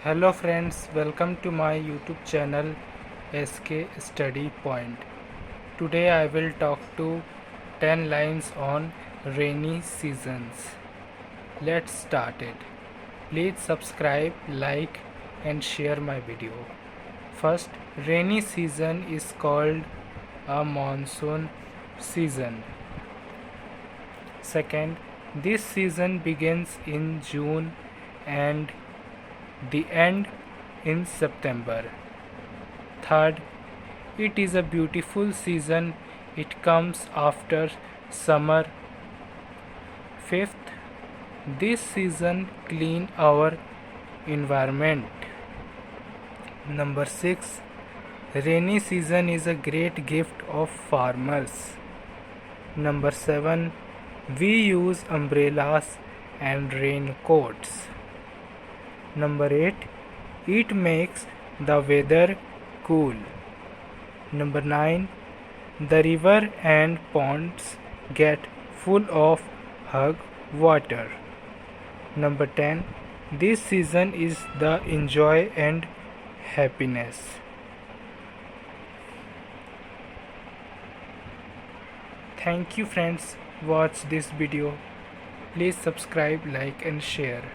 Hello friends, welcome to my YouTube channel SK Study Point. Today I will talk to 10 lines on rainy seasons. Let's start it. Please subscribe, like and share my video. First, rainy season is called a monsoon season. Second, this season begins in June and the end in September. Third, it is a beautiful season. It comes after summer. Fifth, this season clean our environment. Number 6, rainy season is a great gift of farmers. Number 7, we use umbrellas and raincoats. Number 8, it makes the weather cool. Number 9, the river and ponds get full of hug water. Number 10, this season is the enjoy and happiness. Thank you friends, watch this video. Please subscribe, like and share.